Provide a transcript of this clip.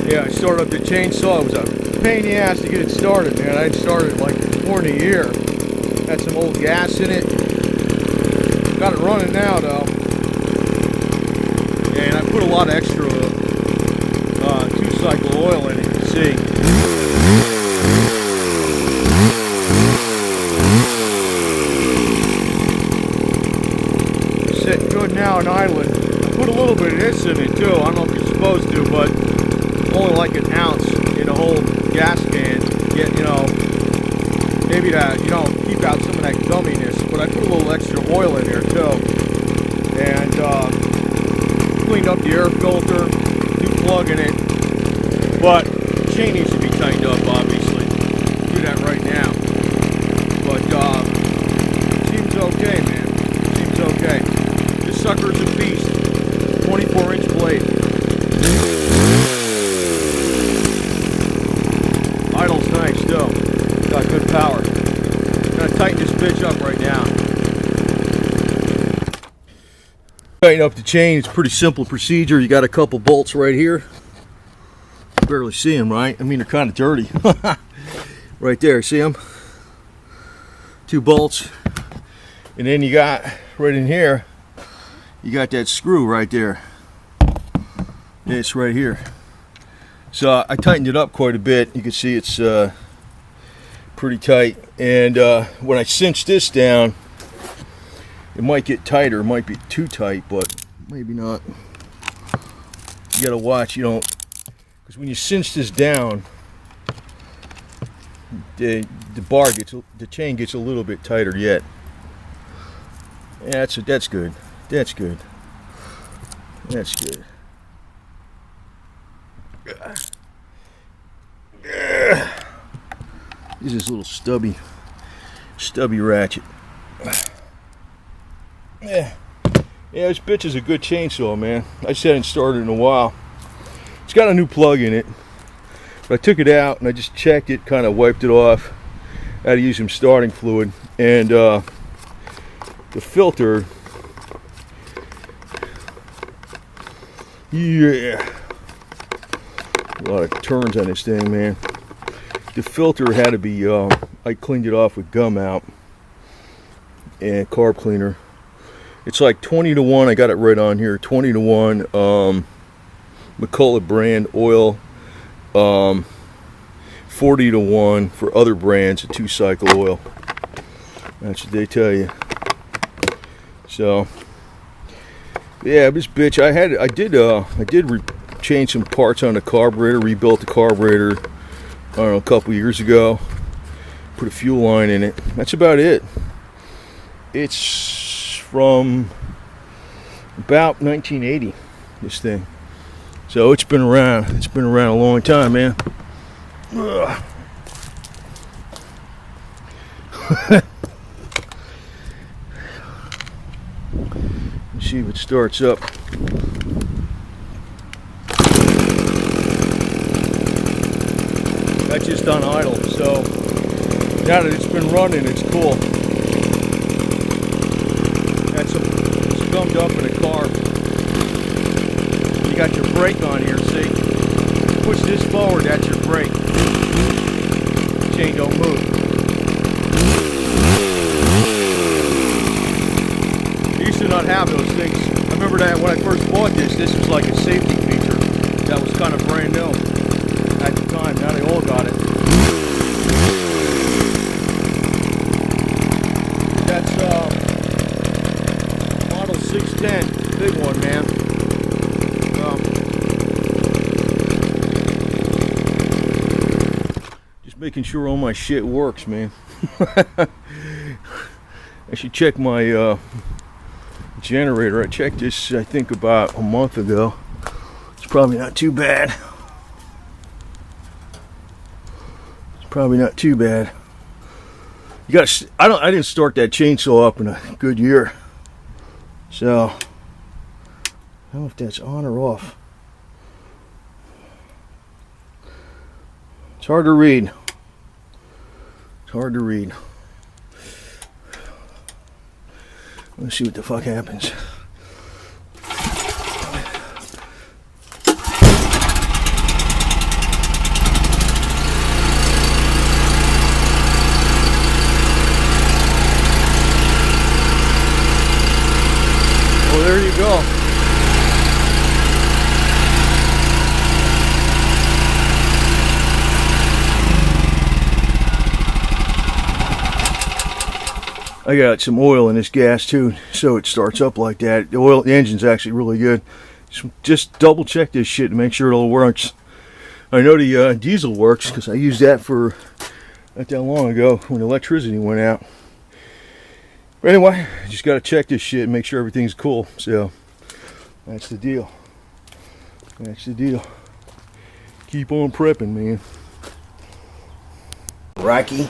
Yeah, I started up the chainsaw. It was a pain in the ass to get it started, man. I had started like before in a year. Had some old gas in it. Got it running now though. And I put a lot of extra 2-cycle oil in it, you can see. It's sitting good now in idling. I put a little bit of this in it too. I don't know if you're supposed to, but only like an ounce in a whole gas can. Get, you know, maybe to, you know, keep out some of that gumminess. But I put a little extra oil in there too. And cleaned up the air filter, new plug in it. But the chain needs to be tightened up, obviously. Do that right now. But seems okay, man. Seems okay. This sucker's a beast. 24-inch blade. Idle's nice though. Got good power. I'm gonna tighten this bitch up right now. Tighten up the chain. It's a pretty simple procedure. You got a couple bolts right here. You barely see them, right? I mean, they're kind of dirty. Right there, see them? 2 bolts. And then you got right in here, you got that screw right there. It's right here. So I tightened it up quite a bit. You can see it's pretty tight. And when I cinch this down, it might get tighter. It might be too tight, but maybe not. You gotta watch, you don't, because when you cinch this down, the chain gets a little bit tighter yet. Yeah, that's good. That's good. That's good. This is a little stubby ratchet. Yeah, this bitch is a good chainsaw, man. I just hadn't started in a while. It's got a new plug in it, but I took it out and I just checked it, kind of wiped it off. I had to use some starting fluid, and the filter, yeah, a lot of turns on this thing, man. The filter had to be, I cleaned it off with gum out and carb cleaner. It's like 20-to-1, I got it right on here, 20-to-1 McCulloch brand oil, 40-to-1 for other brands of 2-cycle oil. That's what they tell you. So yeah, this bitch, I did change some parts on the carburetor, rebuilt the carburetor, I don't know, a couple years ago. Put a fuel line in it. That's about it. It's from about 1980, this thing. So it's been around. It's been around a long time, man. Ugh. Let's see if it starts up. That's just on idle, so now that it's been running, it's cool. That's gummed up in a carb. You got your brake on here, see? Push this forward, that's your brake. Chain don't move. I used to not have those things. I remember that when I first bought this was like a safety feature. That was kind of brand new at the time. Now they all got it. That's model 610, big one, man. Just making sure all my shit works, man. I should check my generator. I checked this, I think, about a month ago. It's probably not too bad. Probably not too bad. You got. I didn't start that chainsaw up in a good year, so I don't know if that's on or off. It's hard to read. It's hard to read. Let's see what the fuck happens. I got some oil in this gas too, so it starts up like that. The engine's actually really good. Just double check this shit to make sure it all works. I know the diesel works because I used that for not that long ago when electricity went out. But anyway, just got to check this shit and make sure everything's cool. So that's the deal. That's the deal. Keep on prepping, man. Rocky.